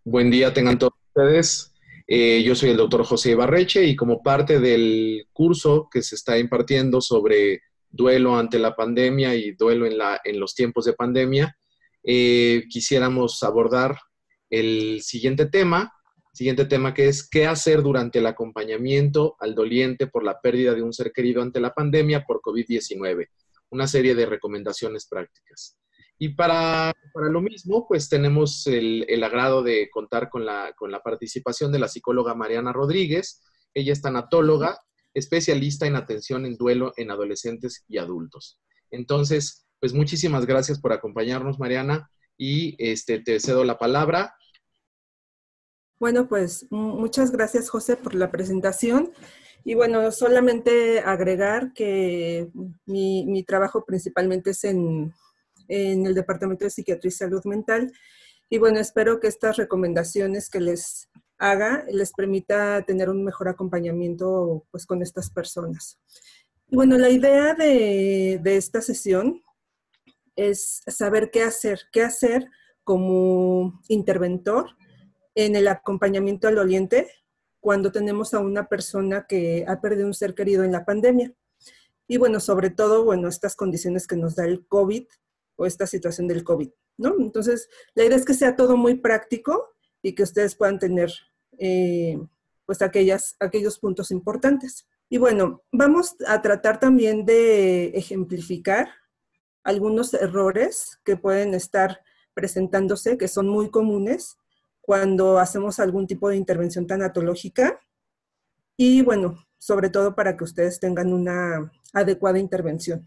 Buen día tengan todos ustedes. Yo soy el doctor José Ibarreche y como parte del curso que se está impartiendo sobre duelo ante la pandemia y duelo en los tiempos de pandemia, quisiéramos abordar el siguiente tema que es qué hacer durante el acompañamiento al doliente por la pérdida de un ser querido ante la pandemia por COVID-19. Una serie de recomendaciones prácticas. Y para lo mismo, pues tenemos el agrado de contar con la participación de la psicóloga Mariana Rodríguez. Ella es tanatóloga, especialista en atención en duelo en adolescentes y adultos. Entonces, pues muchísimas gracias por acompañarnos, Mariana, y te cedo la palabra. Bueno, pues muchas gracias, José, por la presentación. Y bueno, solamente agregar que mi trabajo principalmente es en el Departamento de Psiquiatría y Salud Mental. Y bueno, espero que estas recomendaciones que les haga les permita tener un mejor acompañamiento pues, con estas personas. Y bueno, la idea de esta sesión es saber qué hacer como interventor en el acompañamiento al doliente cuando tenemos a una persona que ha perdido un ser querido en la pandemia. Y bueno, sobre todo, bueno, estas condiciones que nos da el COVID o esta situación del COVID, ¿no? Entonces, la idea es que sea todo muy práctico y que ustedes puedan tener, pues, aquellos puntos importantes. Y bueno, vamos a tratar también de ejemplificar algunos errores que pueden estar presentándose, que son muy comunes cuando hacemos algún tipo de intervención tanatológica y bueno, sobre todo para que ustedes tengan una adecuada intervención.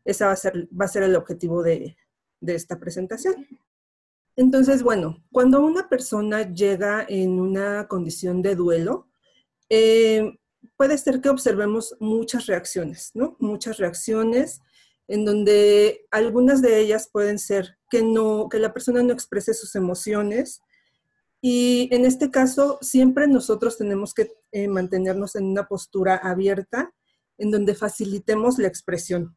Ese va a ser el objetivo de esta presentación. Entonces, bueno, cuando una persona llega en una condición de duelo, puede ser que observemos muchas reacciones, ¿no? Muchas reacciones en donde algunas de ellas pueden ser que la persona no exprese sus emociones, y en este caso siempre nosotros tenemos que mantenernos en una postura abierta en donde facilitemos la expresión.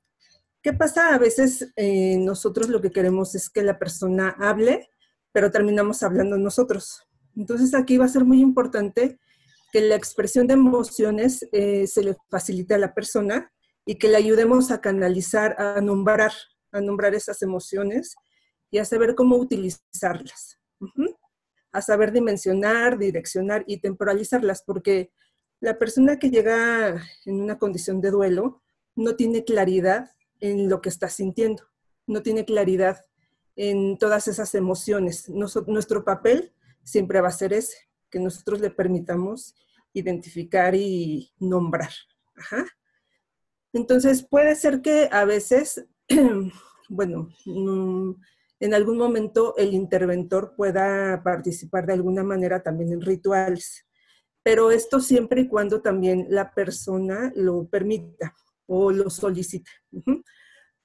¿Qué pasa? A veces nosotros lo que queremos es que la persona hable, pero terminamos hablando nosotros. Entonces aquí va a ser muy importante que la expresión de emociones se le facilite a la persona y que le ayudemos a canalizar, a nombrar esas emociones y a saber cómo utilizarlas. A saber dimensionar, direccionar y temporalizarlas, porque la persona que llega en una condición de duelo no tiene claridad en lo que está sintiendo, no tiene claridad en todas esas emociones. Nuestro papel siempre va a ser ese, que nosotros le permitamos identificar y nombrar. Ajá. Entonces puede ser que a veces, bueno, en algún momento el interventor pueda participar de alguna manera también en rituales, pero esto siempre y cuando también la persona lo permita o lo solicite.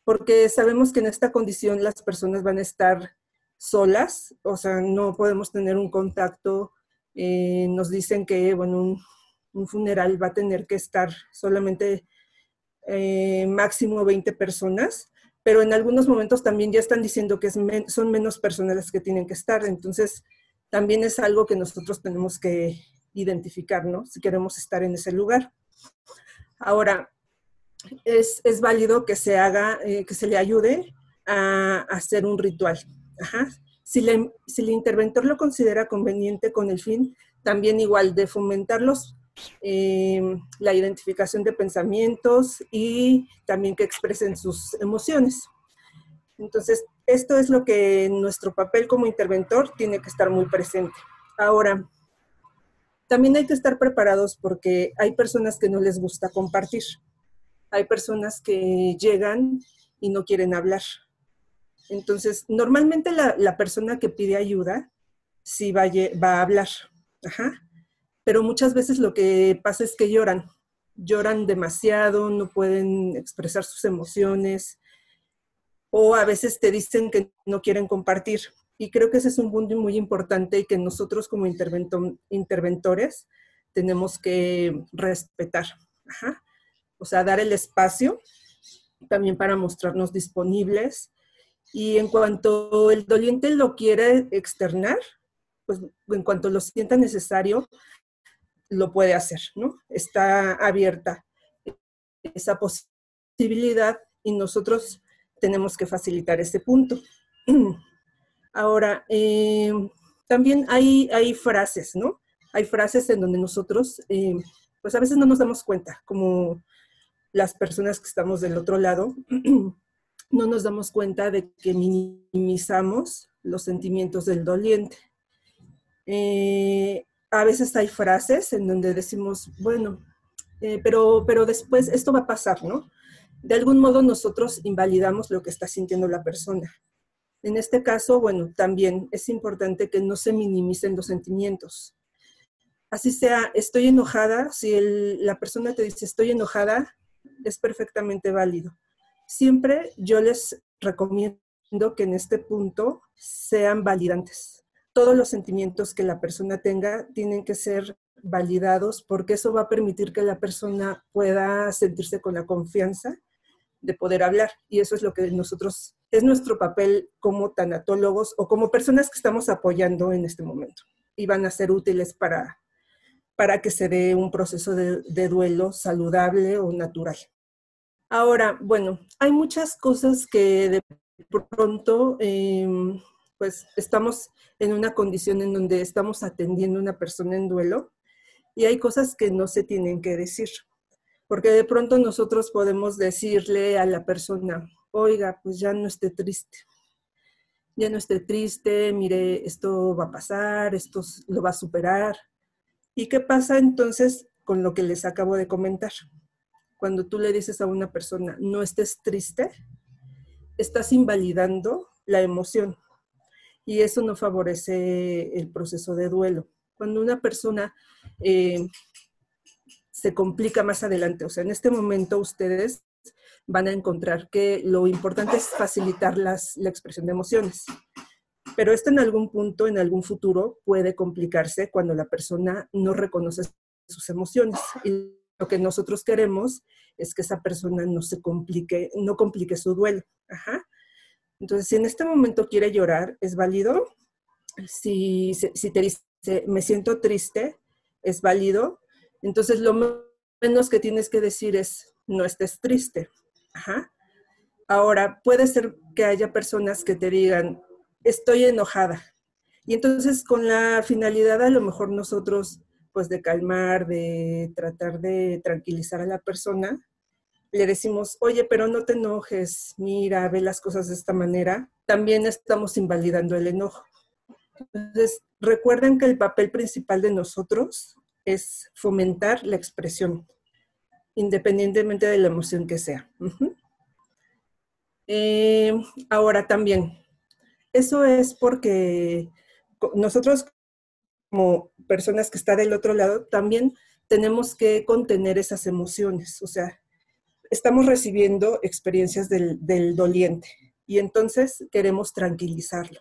Porque sabemos que en esta condición las personas van a estar solas, o sea, no podemos tener un contacto. Nos dicen que, bueno, un funeral va a tener que estar solamente máximo 20 personas, pero en algunos momentos también ya están diciendo que son menos personas las que tienen que estar, entonces también es algo que nosotros tenemos que identificar, ¿no? Si queremos estar en ese lugar. Ahora, es válido que se haga, que se le ayude a hacer un ritual. Ajá. Si el interventor lo considera conveniente con el fin, también igual de fomentarlos, la identificación de pensamientos y también que expresen sus emociones. Entonces, esto es lo que nuestro papel como interventor tiene que estar muy presente. Ahora, también hay que estar preparados porque hay personas que no les gusta compartir. Hay personas que llegan y no quieren hablar. Entonces, normalmente la persona que pide ayuda sí va a hablar. Ajá. Pero muchas veces lo que pasa es que lloran demasiado, no pueden expresar sus emociones, o a veces te dicen que no quieren compartir. Y creo que ese es un punto muy importante y que nosotros como interventores tenemos que respetar. Ajá. O sea, dar el espacio también para mostrarnos disponibles. Y en cuanto el doliente lo quiere externar, pues en cuanto lo sienta necesario, lo puede hacer, ¿no? Está abierta esa posibilidad y nosotros tenemos que facilitar ese punto. Ahora, también hay frases, ¿no? Hay frases en donde nosotros, pues a veces no nos damos cuenta, como las personas que estamos del otro lado, no nos damos cuenta de que minimizamos los sentimientos del doliente. A veces hay frases en donde decimos, bueno, pero después esto va a pasar, ¿no? De algún modo nosotros invalidamos lo que está sintiendo la persona. En este caso, bueno, también es importante que no se minimicen los sentimientos. Así sea, estoy enojada, si la persona te dice estoy enojada, es perfectamente válido. Siempre yo les recomiendo que en este punto sean validantes. Todos los sentimientos que la persona tenga tienen que ser validados porque eso va a permitir que la persona pueda sentirse con la confianza de poder hablar. Y eso es lo que nosotros, es nuestro papel como tanatólogos o como personas que estamos apoyando en este momento. Y van a ser útiles para que se dé un proceso de duelo saludable o natural. Ahora, bueno, hay muchas cosas que de pronto, pues estamos en una condición en donde estamos atendiendo a una persona en duelo y hay cosas que no se tienen que decir. Porque de pronto nosotros podemos decirle a la persona, oiga, pues ya no esté triste, mire, esto va a pasar, esto lo va a superar. ¿Y qué pasa entonces con lo que les acabo de comentar? Cuando tú le dices a una persona, no estés triste, estás invalidando la emoción y eso no favorece el proceso de duelo. Cuando una persona se complica más adelante, o sea, en este momento ustedes van a encontrar que lo importante es facilitar la expresión de emociones. Pero esto en algún punto, en algún futuro, puede complicarse cuando la persona no reconoce sus emociones. Y lo que nosotros queremos es que esa persona no se complique, no complique su duelo. Ajá. Entonces, si en este momento quiere llorar, es válido. Si te dice, me siento triste, es válido. Entonces, lo menos que tienes que decir es, no estés triste. Ajá. Ahora, puede ser que haya personas que te digan, estoy enojada. Y entonces con la finalidad a lo mejor nosotros, pues de calmar, de tratar de tranquilizar a la persona, le decimos, oye, pero no te enojes, mira, ve las cosas de esta manera, también estamos invalidando el enojo. Entonces, recuerden que el papel principal de nosotros es fomentar la expresión, independientemente de la emoción que sea. Ahora también, eso es porque nosotros como personas que están del otro lado también tenemos que contener esas emociones. O sea, estamos recibiendo experiencias del doliente y entonces queremos tranquilizarlo.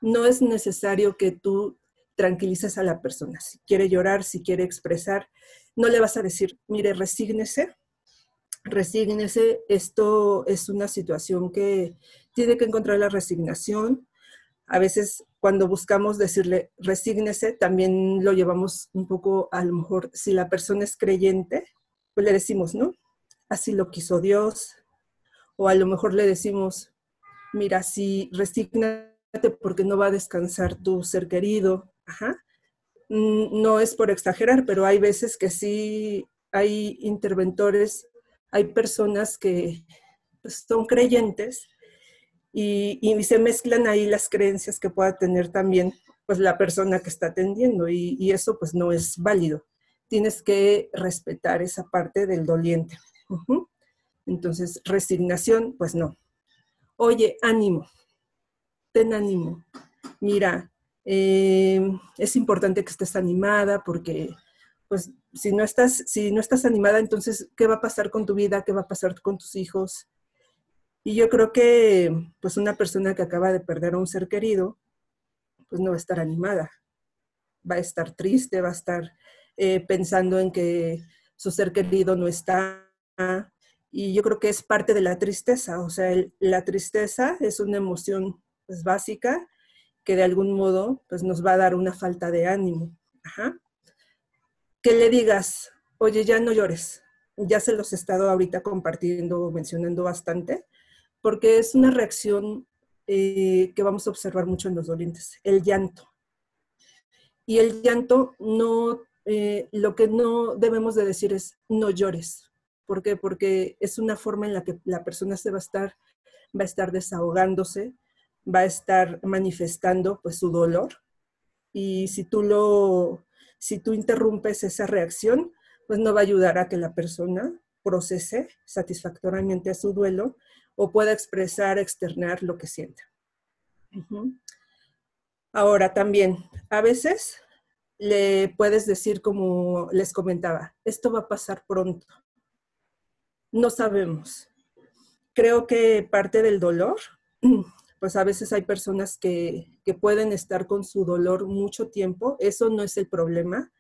No es necesario que tú tranquilices a la persona. Si quiere llorar, si quiere expresar, no le vas a decir, mire, resígnese, esto es una situación que tiene que encontrar la resignación. A veces cuando buscamos decirle resígnese, también lo llevamos un poco, a lo mejor, si la persona es creyente, pues le decimos, ¿no? Así lo quiso Dios. O a lo mejor le decimos, mira, sí, resígnate porque no va a descansar tu ser querido. Ajá. No es por exagerar, pero hay veces que sí hay interventores, hay personas que pues, son creyentes y se mezclan ahí las creencias que pueda tener también pues la persona que está atendiendo y eso pues no es válido. Tienes que respetar esa parte del doliente. Entonces, resignación, pues no. Oye, ánimo, ten ánimo. Mira, es importante que estés animada porque pues si no estás animada, entonces, ¿qué va a pasar con tu vida? ¿Qué va a pasar con tus hijos? Y yo creo que pues una persona que acaba de perder a un ser querido, pues no va a estar animada, va a estar triste, va a estar pensando en que su ser querido no está. Y yo creo que es parte de la tristeza, o sea, la tristeza es una emoción pues, básica que de algún modo pues nos va a dar una falta de ánimo. Ajá. Que le digas, oye, ya no llores. Ya se los he estado ahorita compartiendo, mencionando bastante, porque es una reacción que vamos a observar mucho en los dolientes, el llanto. Y el llanto no, lo que no debemos de decir es no llores. ¿Por qué? Porque es una forma en la que la persona va a estar desahogándose, va a estar manifestando pues su dolor. Y si tú interrumpes esa reacción, pues no va a ayudar a que la persona procese satisfactoriamente su duelo o pueda expresar, externar lo que sienta. Uh-huh. Ahora también, a veces le puedes decir, como les comentaba, esto va a pasar pronto. No sabemos. Creo que parte del dolor, pues a veces hay personas que pueden estar con su dolor mucho tiempo. Eso no es el problema.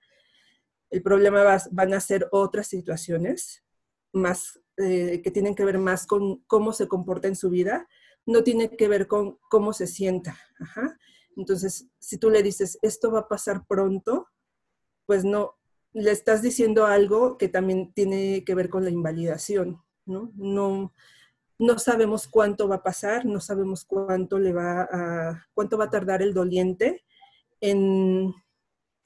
El problema van a ser otras situaciones más que tienen que ver más con cómo se comporta en su vida, no tiene que ver con cómo se sienta. Ajá. Entonces, si tú le dices, esto va a pasar pronto, pues no, le estás diciendo algo que también tiene que ver con la invalidación, ¿no? No sabemos cuánto va a pasar, no sabemos cuánto cuánto va a tardar el doliente en,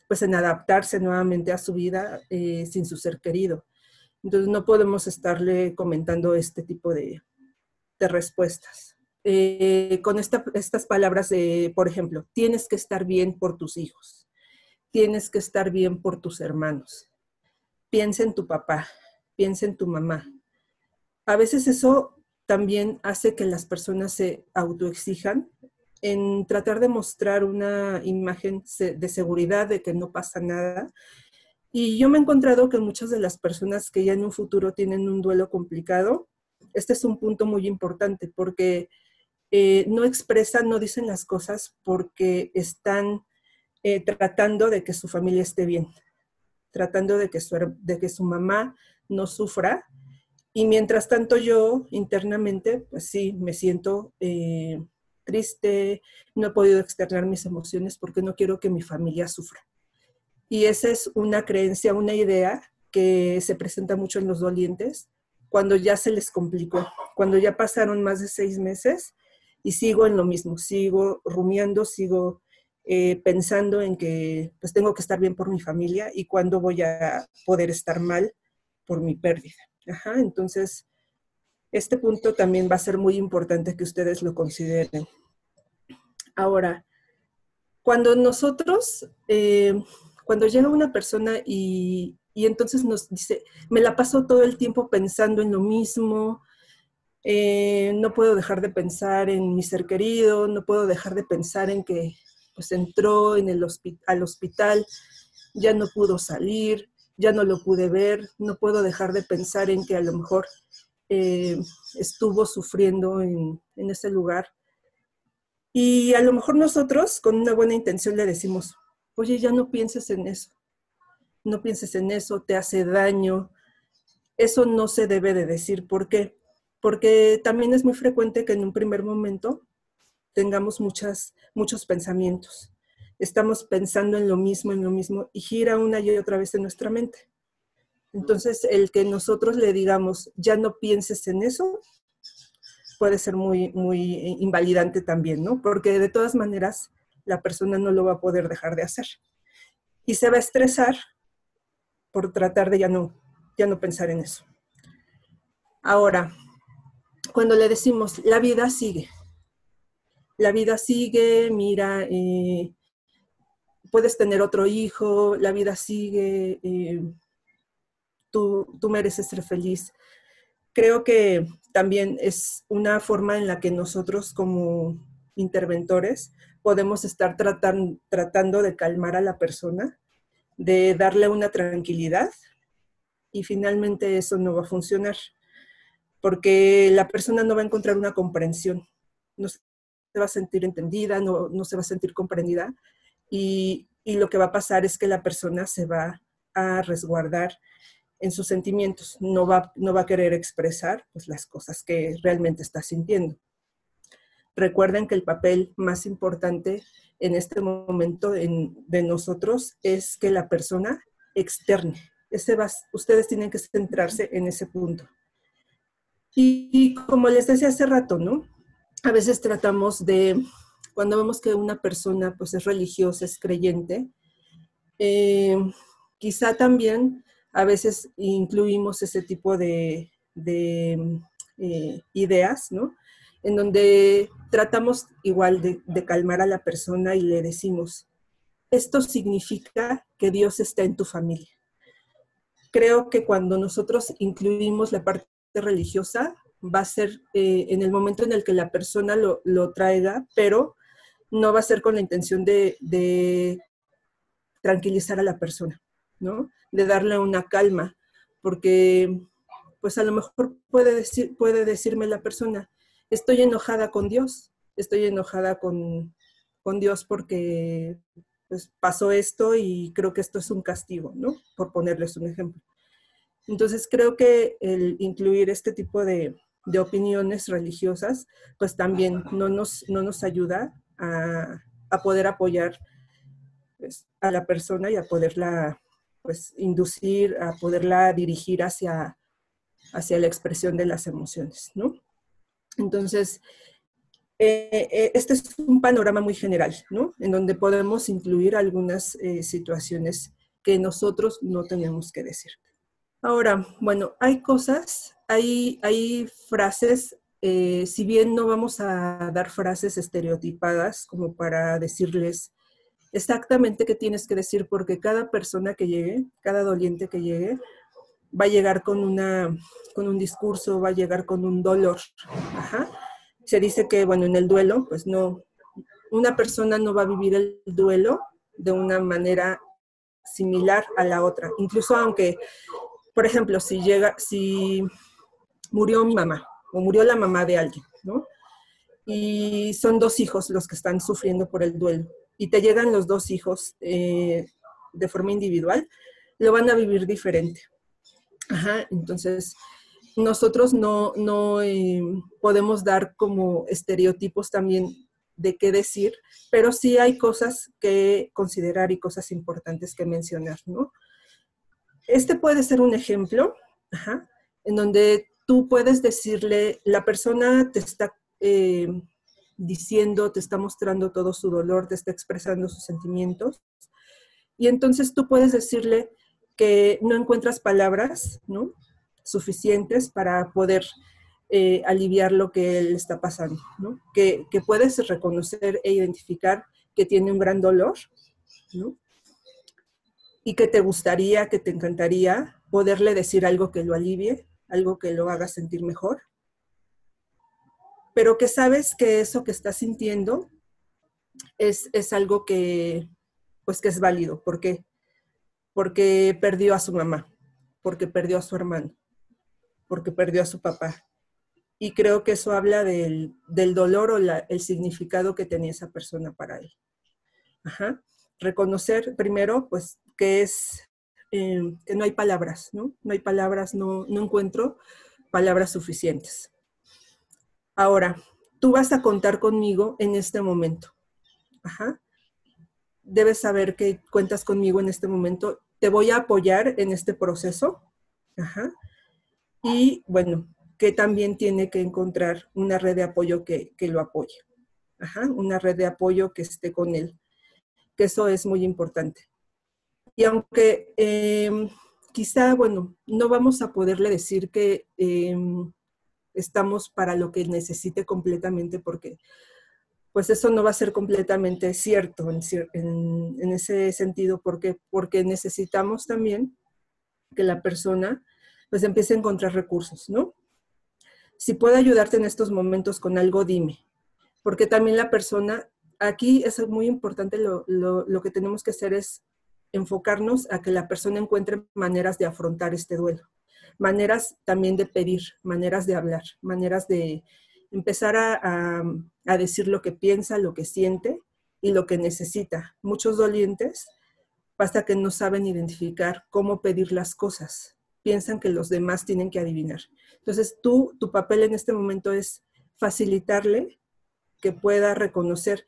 pues en adaptarse nuevamente a su vida sin su ser querido. Entonces no podemos estarle comentando este tipo de respuestas. Con estas palabras de, por ejemplo, tienes que estar bien por tus hijos, tienes que estar bien por tus hermanos, piensa en tu papá, piensa en tu mamá. A veces eso también hace que las personas se autoexijan en tratar de mostrar una imagen de seguridad, de que no pasa nada. Y yo me he encontrado que muchas de las personas que ya en un futuro tienen un duelo complicado, este es un punto muy importante porque no expresan, no dicen las cosas porque están tratando de que su familia esté bien, tratando de que su mamá no sufra. Y mientras tanto yo internamente, pues sí, me siento triste, no he podido externar mis emociones porque no quiero que mi familia sufra. Y esa es una creencia, una idea que se presenta mucho en los dolientes cuando ya se les complicó, cuando ya pasaron más de 6 meses y sigo en lo mismo, sigo rumiando, sigo pensando en que pues tengo que estar bien por mi familia y cuándo voy a poder estar mal por mi pérdida. Ajá, entonces, este punto también va a ser muy importante que ustedes lo consideren. Ahora, cuando nosotros, cuando llega una persona y entonces nos dice, me la paso todo el tiempo pensando en lo mismo, no puedo dejar de pensar en mi ser querido, no puedo dejar de pensar en que pues entró al hospital, ya no pudo salir, ya no lo pude ver, no puedo dejar de pensar en que a lo mejor estuvo sufriendo en ese lugar. Y a lo mejor nosotros, con una buena intención, le decimos, oye, ya no pienses en eso, no pienses en eso, te hace daño. Eso no se debe de decir. ¿Por qué? Porque también es muy frecuente que en un primer momento tengamos muchos pensamientos. Estamos pensando en lo mismo, y gira una y otra vez en nuestra mente. Entonces, el que nosotros le digamos, ya no pienses en eso, puede ser muy, muy invalidante también, ¿no? Porque de todas maneras, la persona no lo va a poder dejar de hacer. Y se va a estresar por tratar de ya no pensar en eso. Ahora, cuando le decimos, la vida sigue, mira, puedes tener otro hijo, la vida sigue, tú mereces ser feliz. Creo que también es una forma en la que nosotros como interventores podemos estar tratando de calmar a la persona, de darle una tranquilidad y finalmente eso no va a funcionar porque la persona no va a encontrar una comprensión, no se va a sentir entendida, no se va a sentir comprendida y lo que va a pasar es que la persona se va a resguardar en sus sentimientos, no va a querer expresar pues, las cosas que realmente está sintiendo. recuerden que el papel más importante en este momento de nosotros es que la persona externe. Ustedes tienen que centrarse en ese punto. Y como les decía hace rato, ¿no? A veces tratamos de, cuando vemos que una persona pues es religiosa, es creyente, quizá también a veces incluimos ese tipo de ideas, ¿no? En donde tratamos igual de calmar a la persona y le decimos, esto significa que Dios está en tu familia. Creo que cuando nosotros incluimos la parte religiosa, va a ser en el momento en el que la persona lo traiga, pero no va a ser con la intención de tranquilizar a la persona, ¿no? De darle una calma, porque pues a lo mejor puede decirme la persona, estoy enojada con Dios, estoy enojada con Dios porque pues, pasó esto y creo que esto es un castigo, ¿no? Por ponerles un ejemplo. Entonces creo que el incluir este tipo de opiniones religiosas, pues también no nos ayuda a poder apoyar pues, a la persona y a poderla pues, inducir, a poderla dirigir hacia la expresión de las emociones, ¿no? Entonces, este es un panorama muy general, ¿no? En donde podemos incluir algunas situaciones que nosotros no tenemos que decir. Ahora, bueno, hay cosas, hay frases, si bien no vamos a dar frases estereotipadas como para decirles exactamente qué tienes que decir, porque cada persona que llegue, cada doliente que llegue, va a llegar con un discurso, va a llegar con un dolor. Ajá. Se dice que, bueno, en el duelo, pues no, una persona no va a vivir el duelo de una manera similar a la otra. Incluso aunque, por ejemplo, si murió mi mamá o murió la mamá de alguien, ¿no? Y son dos hijos los que están sufriendo por el duelo. Y te llegan los dos hijos de forma individual, lo van a vivir diferente. Ajá, entonces nosotros no podemos dar como estereotipos también de qué decir, pero sí hay cosas que considerar y cosas importantes que mencionar, ¿no? Este puede ser un ejemplo, ajá, en donde tú puedes decirle, la persona te está diciendo, te está mostrando todo su dolor, te está expresando sus sentimientos, y entonces tú puedes decirle que no encuentras palabras, ¿no? Suficientes para poder aliviar lo que él está pasando, ¿no? Que puedes reconocer e identificar que tiene un gran dolor, ¿no? Y que te gustaría, que te encantaría poderle decir algo que lo alivie, algo que lo haga sentir mejor, pero que sabes que eso que estás sintiendo es algo que, pues que es válido. ¿Por qué? Porque perdió a su mamá, porque perdió a su hermano, porque perdió a su papá. Y creo que eso habla del dolor o el significado que tenía esa persona para él. Ajá. Reconocer primero, pues, que no hay palabras, ¿no? No hay palabras, no encuentro palabras suficientes. Ahora, tú vas a contar conmigo en este momento. Ajá. Debes saber que cuentas conmigo en este momento. Te voy a apoyar en este proceso. Ajá. Y, bueno, que también tiene que encontrar una red de apoyo que lo apoye. Ajá. Una red de apoyo que esté con él. Que eso es muy importante. Y aunque quizá, bueno, no vamos a poderle decir que estamos para lo que necesite completamente, porque pues eso no va a ser completamente cierto en ese sentido, porque necesitamos también que la persona pues empiece a encontrar recursos, ¿no? Si puedo ayudarte en estos momentos con algo, dime, porque también la persona, aquí es muy importante, lo que tenemos que hacer es enfocarnos a que la persona encuentre maneras de afrontar este duelo, maneras también de pedir, maneras de hablar, maneras de empezar a decir lo que piensa, lo que siente y lo que necesita. Muchos dolientes basta que no saben identificar cómo pedir las cosas, piensan que los demás tienen que adivinar. Entonces tu papel en este momento es facilitarle que pueda reconocer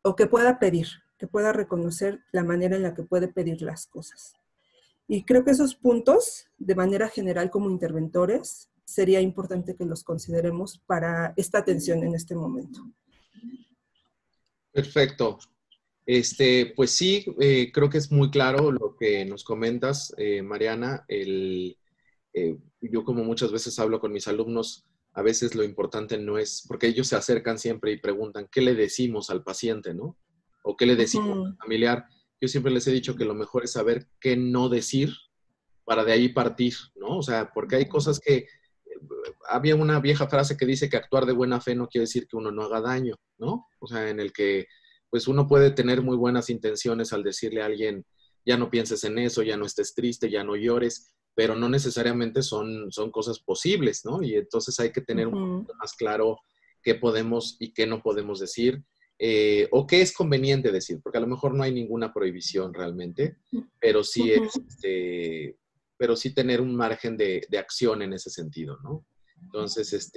o que pueda pedir, que pueda reconocer la manera en la que puede pedir las cosas. Y creo que esos puntos, de manera general como interventores, sería importante que los consideremos para esta atención en este momento. Perfecto. Pues sí, creo que es muy claro lo que nos comentas, Mariana. Yo como muchas veces hablo con mis alumnos, a veces lo importante no es, porque ellos se acercan siempre y preguntan, ¿qué le decimos al paciente, no? ¿O qué le decimos al familiar? Yo siempre les he dicho que lo mejor es saber qué no decir para de ahí partir, ¿no? O sea, porque hay cosas que, había una vieja frase que dice que actuar de buena fe no quiere decir que uno no haga daño, ¿no? O sea, en el que pues uno puede tener muy buenas intenciones al decirle a alguien, ya no pienses en eso, ya no estés triste, ya no llores, pero no necesariamente son cosas posibles, ¿no? Y entonces hay que tener un poquito más claro qué podemos y qué no podemos decir, o qué es conveniente decir, porque a lo mejor no hay ninguna prohibición realmente, pero sí pero sí tener un margen de acción en ese sentido, ¿no? Entonces,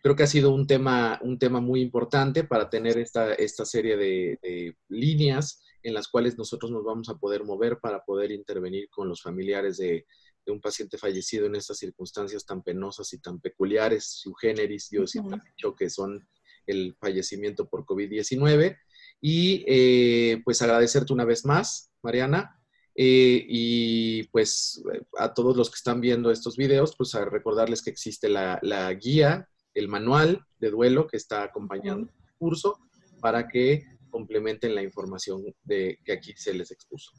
creo que ha sido un tema muy importante para tener esta serie de líneas en las cuales nosotros nos vamos a poder mover para poder intervenir con los familiares de un paciente fallecido en estas circunstancias tan penosas y tan peculiares, su generis, yo siempre he dicho que son el fallecimiento por COVID-19. Y pues agradecerte una vez más, Mariana, y pues a todos los que están viendo estos videos, pues a recordarles que existe la guía, el manual de duelo que está acompañando el curso para que complementen la información que aquí se les expuso.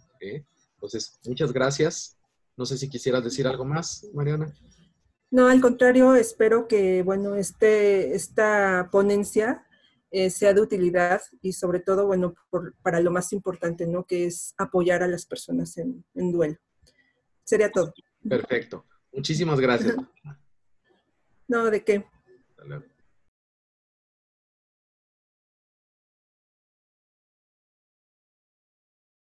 Entonces, muchas gracias. No sé si quisieras decir algo más, Mariana. No, al contrario, espero que, bueno, esta ponencia sea de utilidad y sobre todo, bueno, para lo más importante, ¿no? Que es apoyar a las personas en duelo. Sería todo. Perfecto. Muchísimas gracias. No, ¿de qué? Hasta luego.